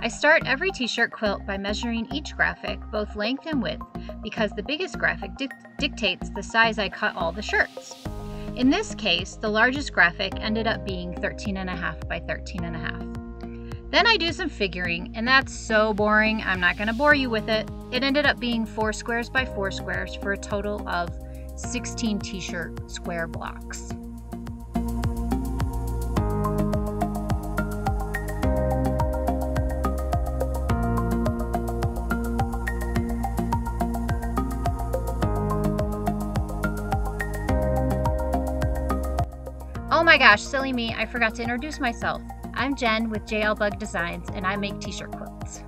I start every t-shirt quilt by measuring each graphic, both length and width, because the biggest graphic dictates the size I cut all the shirts. In this case, the largest graphic ended up being 13.5 by 13.5. Then I do some figuring, and that's so boring, I'm not going to bore you with it. It ended up being 4 squares by 4 squares for a total of 16 t-shirt square blocks. Oh my gosh, silly me, I forgot to introduce myself. I'm Jen with JL Bug Designs, and I make t-shirt quilts.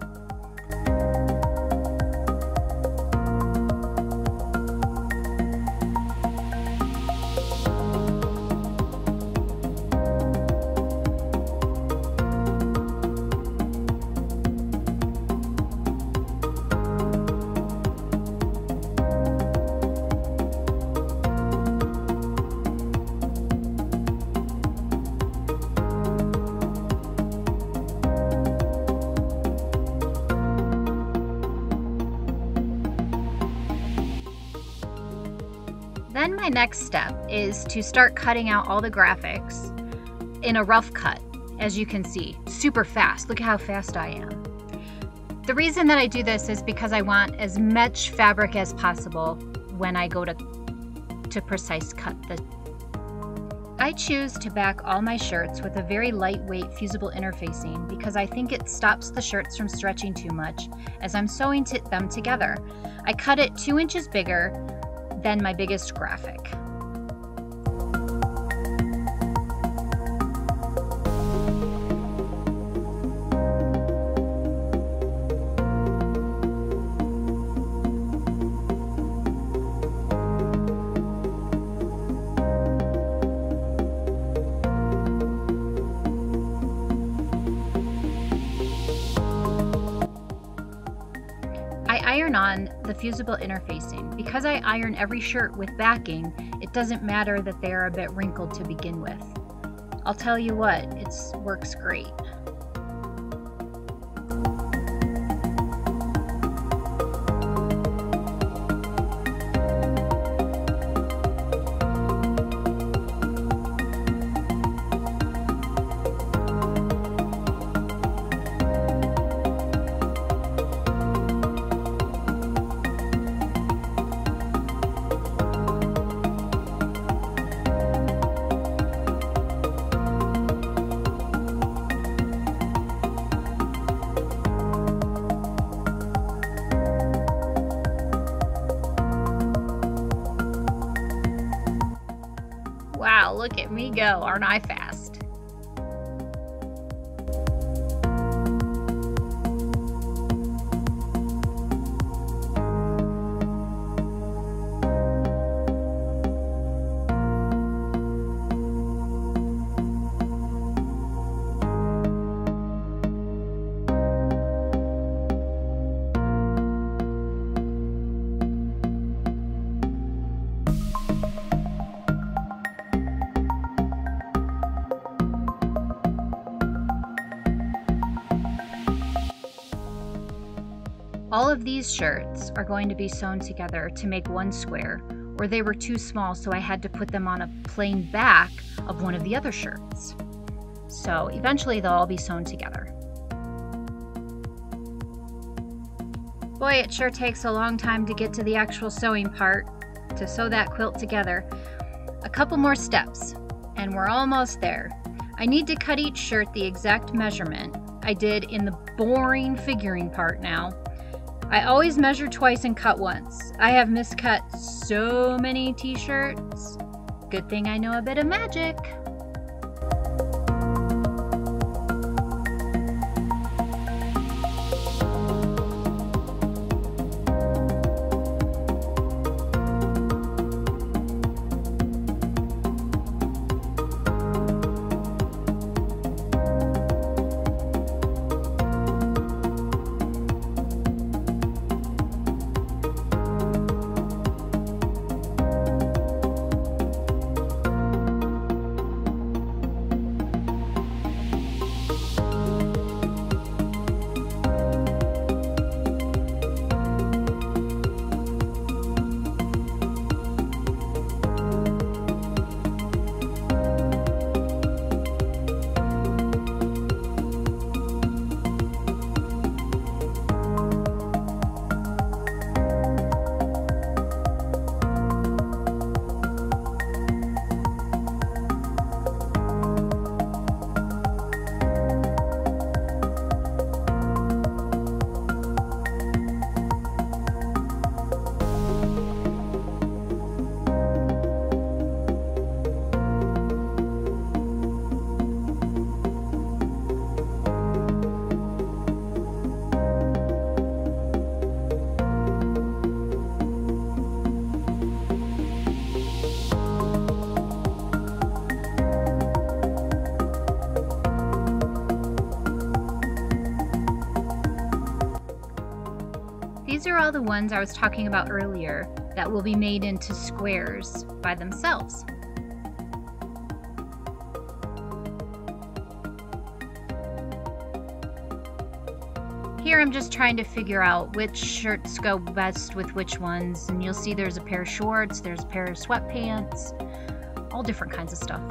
Then my next step is to start cutting out all the graphics in a rough cut, as you can see, super fast. Look at how fast I am. The reason that I do this is because I want as much fabric as possible when I go to precise cut. I choose to back all my shirts with a very lightweight fusible interfacing because I think it stops the shirts from stretching too much as I'm sewing them together. I cut it 2 inches bigger than my biggest graphic. I iron on the fusible interfacing. Because I iron every shirt with backing, it doesn't matter that they are a bit wrinkled to begin with. I'll tell you what, it works great. Wow, look at me go, aren't I fast? All of these shirts are going to be sewn together to make one square, or they were too small, so I had to put them on a plain back of one of the other shirts. So eventually they'll all be sewn together. Boy, it sure takes a long time to get to the actual sewing part, to sew that quilt together. A couple more steps, and we're almost there. I need to cut each shirt the exact measurement I did in the boring figuring part now. I always measure twice and cut once. I have miscut so many t-shirts. Good thing I know a bit of magic. these are all the ones I was talking about earlier that will be made into squares by themselves. Here I'm just trying to figure out which shirts go best with which ones, and you'll see there's a pair of shorts, there's a pair of sweatpants, all different kinds of stuff.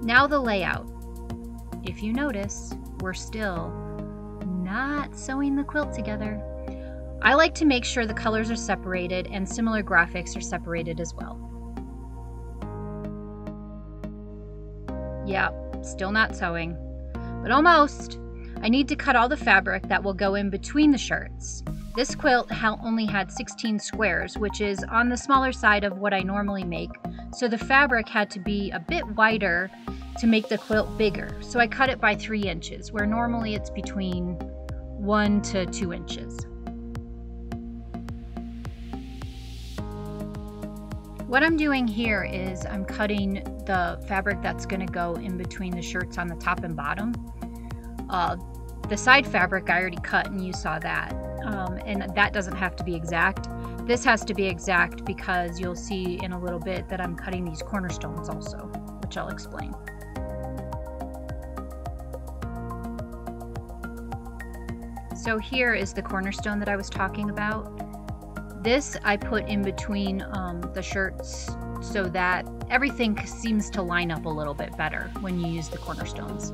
Now the layout. If you notice, we're still not sewing the quilt together. I like to make sure the colors are separated and similar graphics are separated as well. Yep, still not sewing, but almost. I need to cut all the fabric that will go in between the shirts. This quilt only had 16 squares, which is on the smaller side of what I normally make, so the fabric had to be a bit wider to make the quilt bigger. So I cut it by 3 inches, where normally it's between 1 to 2 inches. What I'm doing here is I'm cutting the fabric that's going to go in between the shirts on the top and bottom. The side fabric I already cut and you saw that, and that doesn't have to be exact. This has to be exact because you'll see in a little bit that I'm cutting these cornerstones also, which I'll explain. So here is the cornerstone that I was talking about. This I put in between the shirts so that everything seems to line up a little bit better when you use the cornerstones.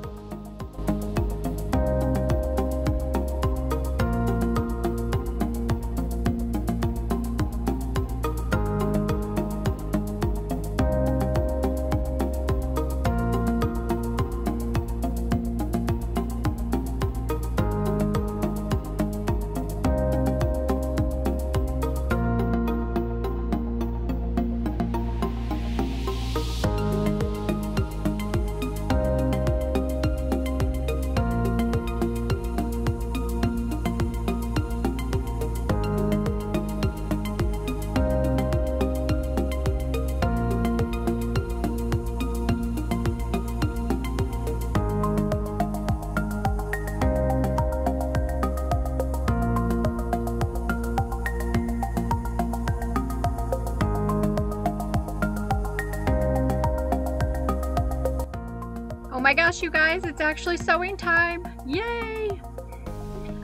Oh my gosh, you guys, it's actually sewing time. Yay!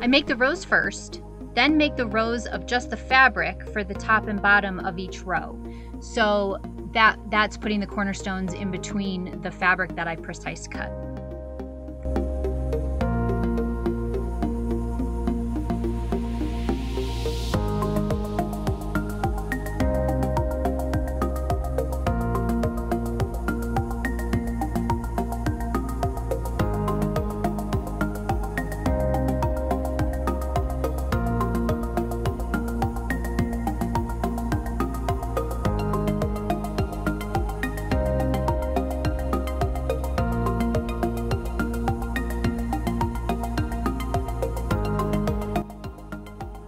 I make the rows first, then make the rows of just the fabric for the top and bottom of each row. So that's putting the cornerstones in between the fabric that I precise cut.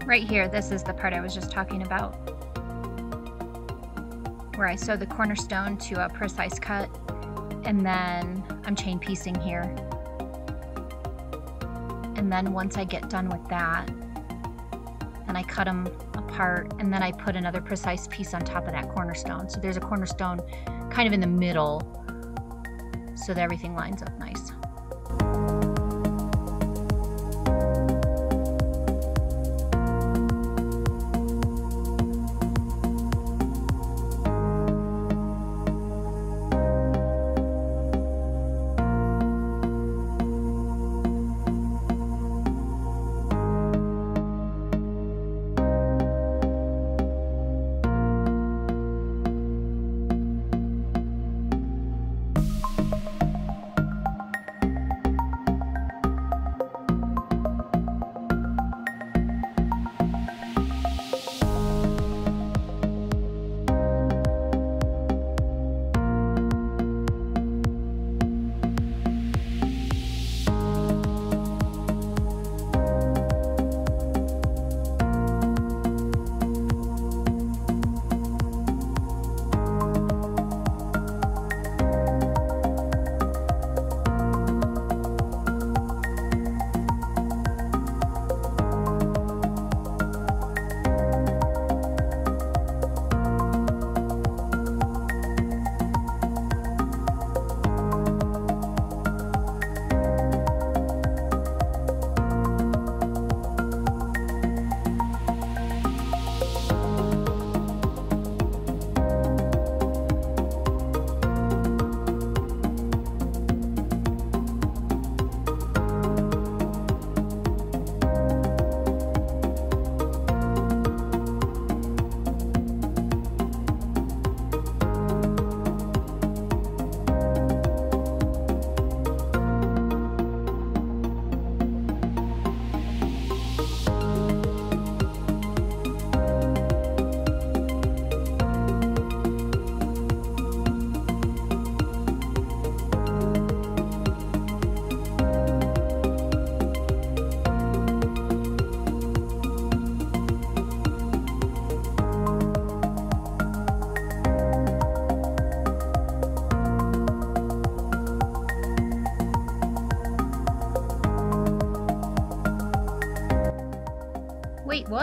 Right here, this is the part I was just talking about, where I sew the cornerstone to a precise cut, and then I'm chain piecing here. And then once I get done with that, then I cut them apart, and then I put another precise piece on top of that cornerstone. So there's a cornerstone kind of in the middle, so that everything lines up nice.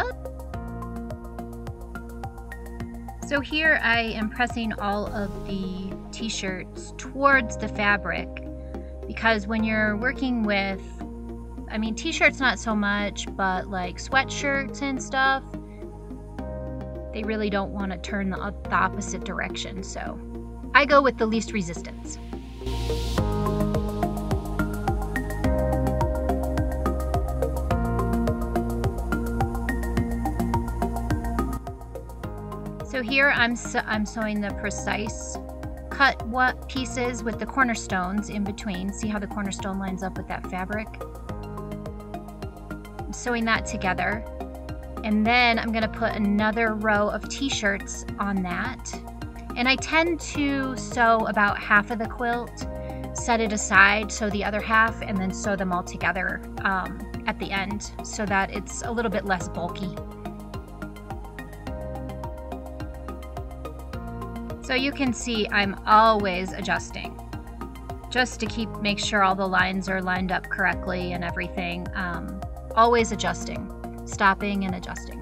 up. So here I am pressing all of the t-shirts towards the fabric, because when you're working with, I mean, t-shirts not so much, but like sweatshirts and stuff, they really don't want to turn the opposite direction. So I go with the least resistance. So here I'm sewing the precise cut pieces with the cornerstones in between. See how the cornerstone lines up with that fabric? I'm sewing that together. And then I'm gonna put another row of t-shirts on that. And I tend to sew about half of the quilt, set it aside, sew the other half, and then sew them all together at the end so that it's a little bit less bulky. So you can see I'm always adjusting just to make sure all the lines are lined up correctly and everything. Always adjusting, stopping and adjusting.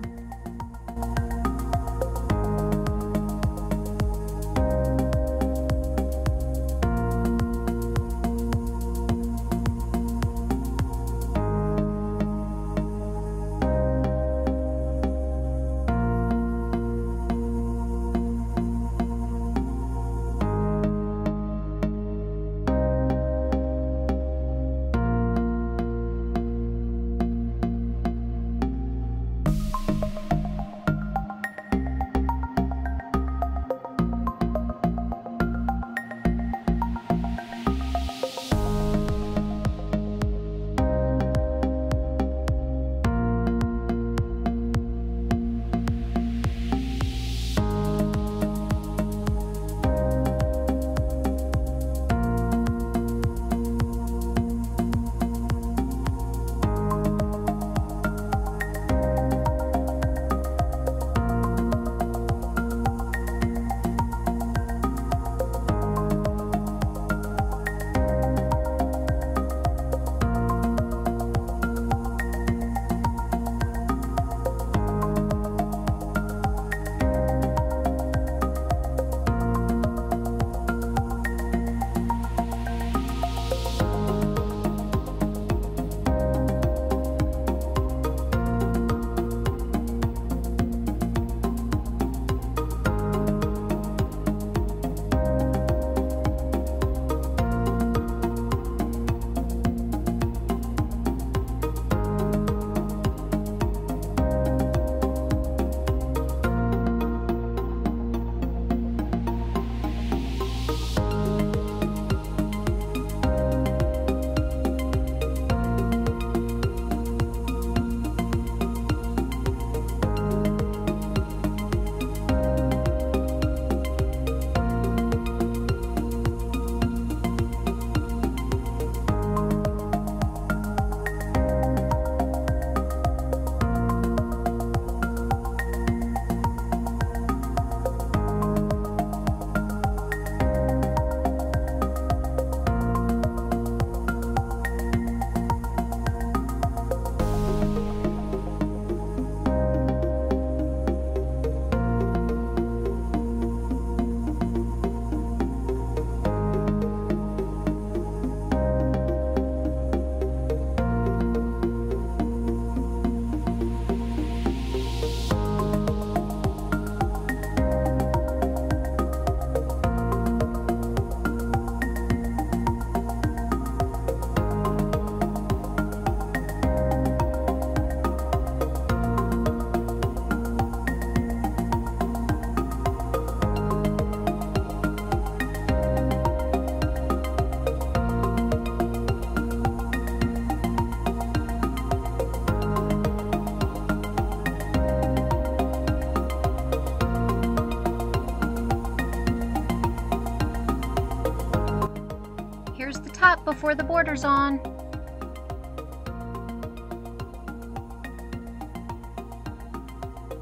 top before the border's on.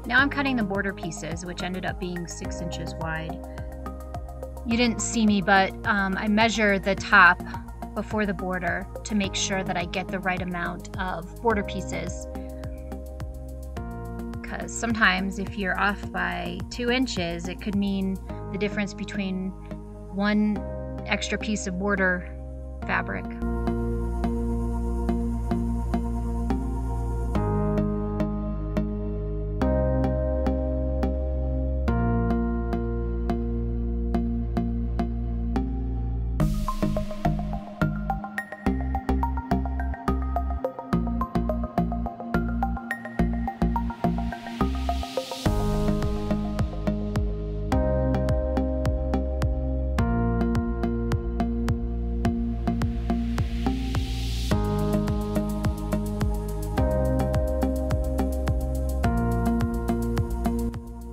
Now I'm cutting the border pieces, which ended up being 6 inches wide. You didn't see me, but I measure the top before the border to make sure that I get the right amount of border pieces. because sometimes if you're off by 2 inches, it could mean the difference between one extra piece of border fabric.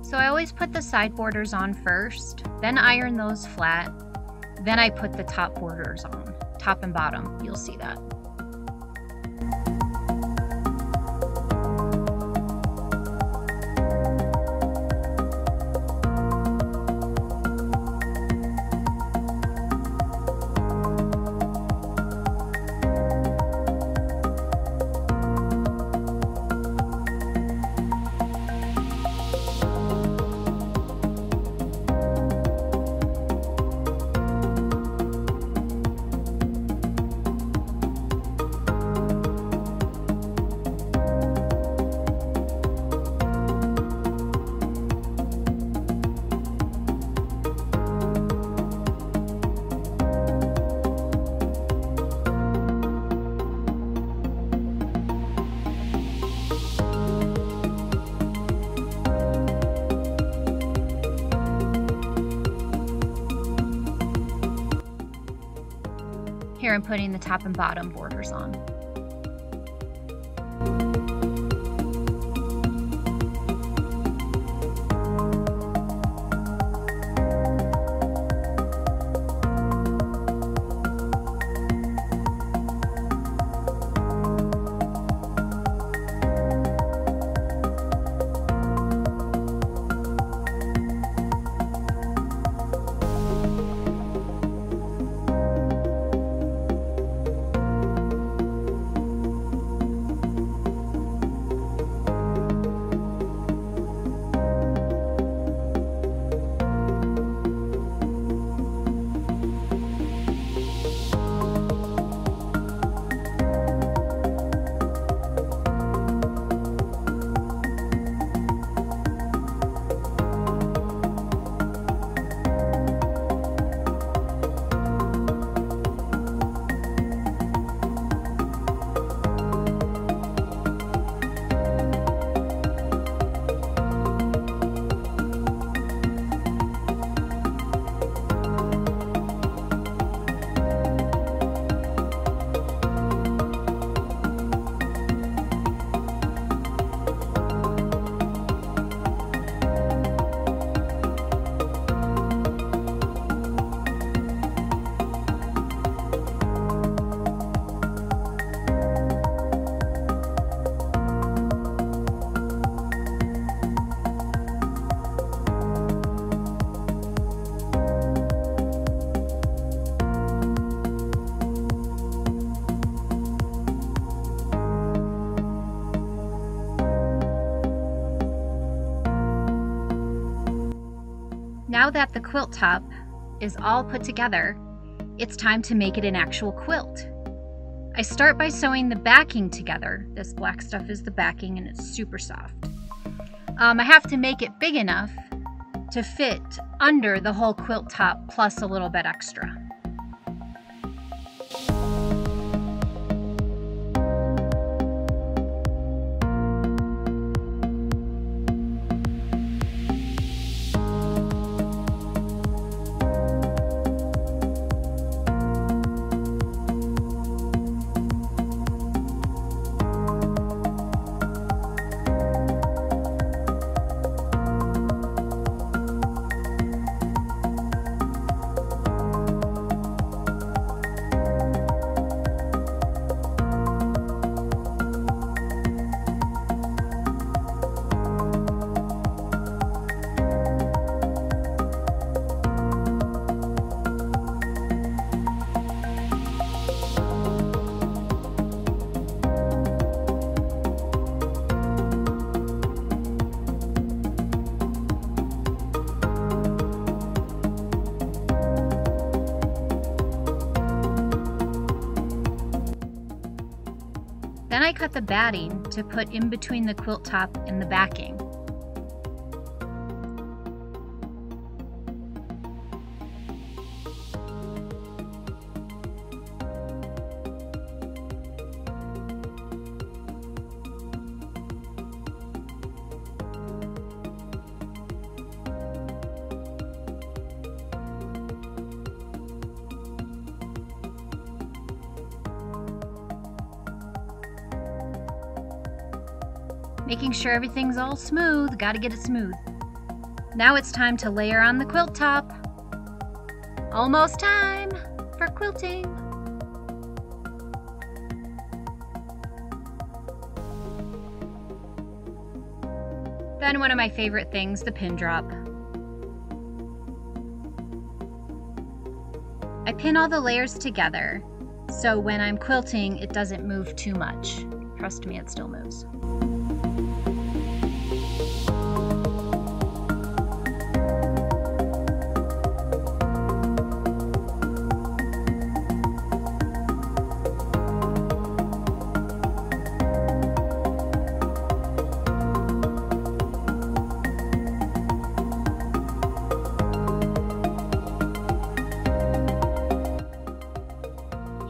So I always put the side borders on first, then iron those flat, then I put the top borders on, top and bottom, you'll see that. Here I'm putting the top and bottom borders on. Now that the quilt top is all put together, it's time to make it an actual quilt. I start by sewing the backing together. This black stuff is the backing and it's super soft. I have to make it big enough to fit under the whole quilt top plus a little bit extra. Then I cut the batting to put in between the quilt top and the backing. Making sure everything's all smooth, gotta get it smooth. Now it's time to layer on the quilt top. Almost time for quilting. Then one of my favorite things, the pin drop. I pin all the layers together, so when I'm quilting, it doesn't move too much. Trust me, it still moves.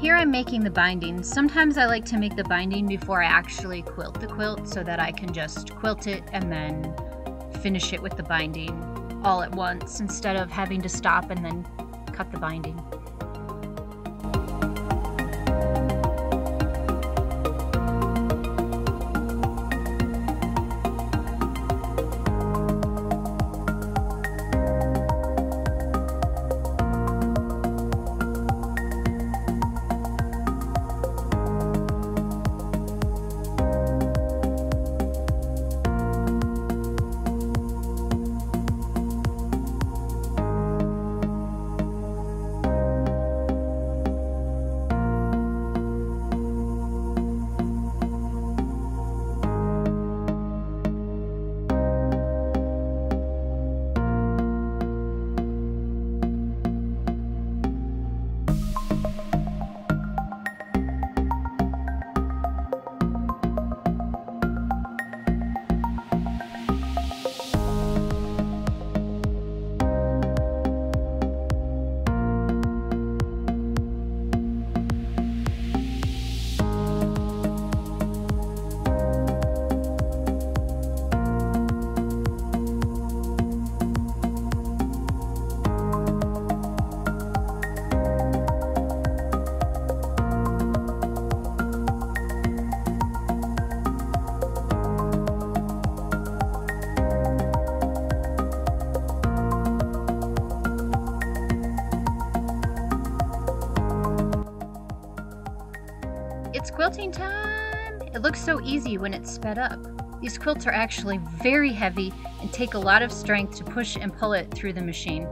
Here I'm making the binding. Sometimes I like to make the binding before I actually quilt the quilt so that I can just quilt it and then finish it with the binding all at once instead of having to stop and then cut the binding. It's quilting time! It looks so easy when it's sped up. These quilts are actually very heavy and take a lot of strength to push and pull it through the machine.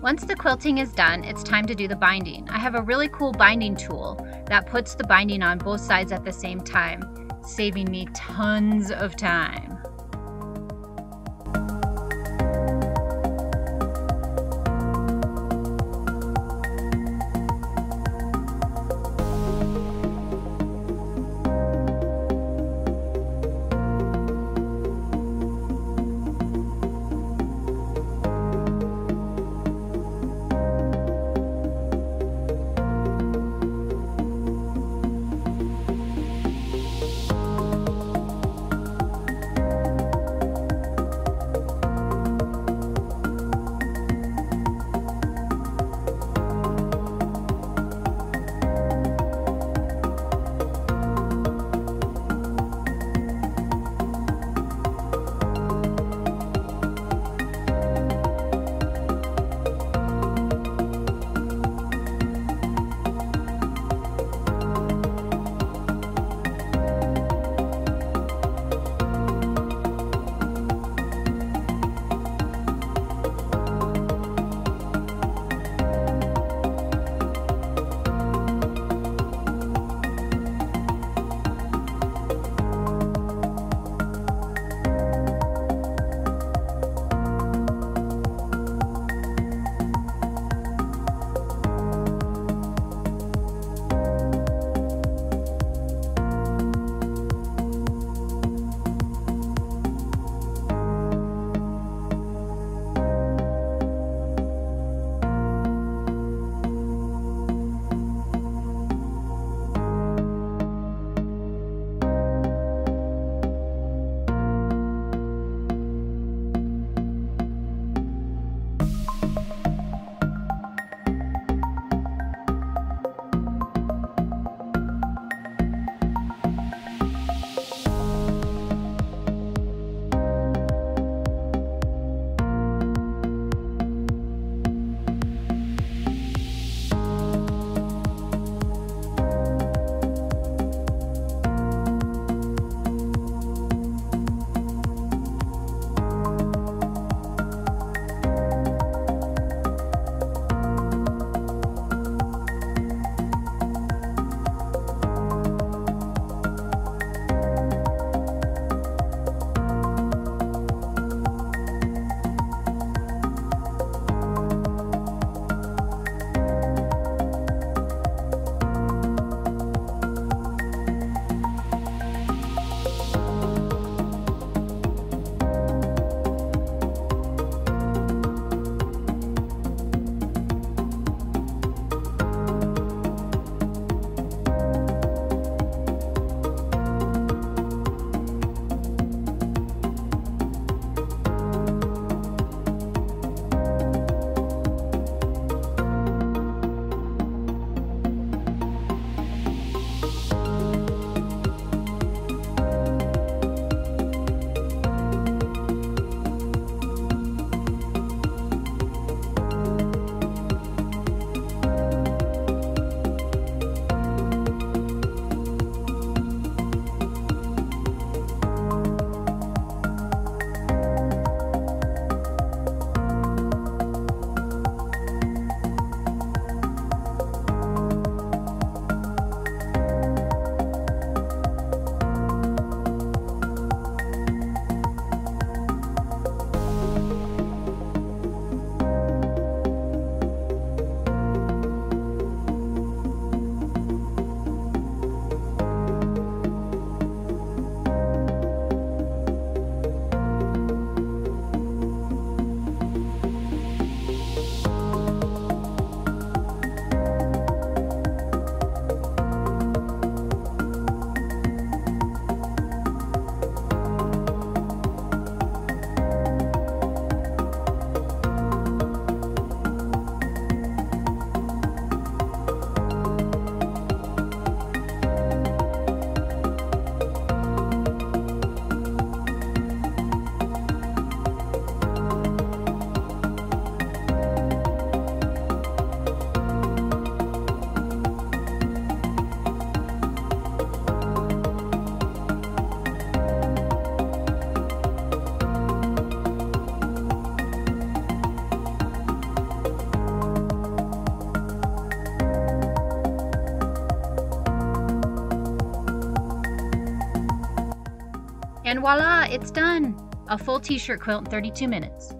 Once the quilting is done, it's time to do the binding. I have a really cool binding tool that puts the binding on both sides at the same time, saving me tons of time. And voila, it's done. A full t-shirt quilt in 32 minutes.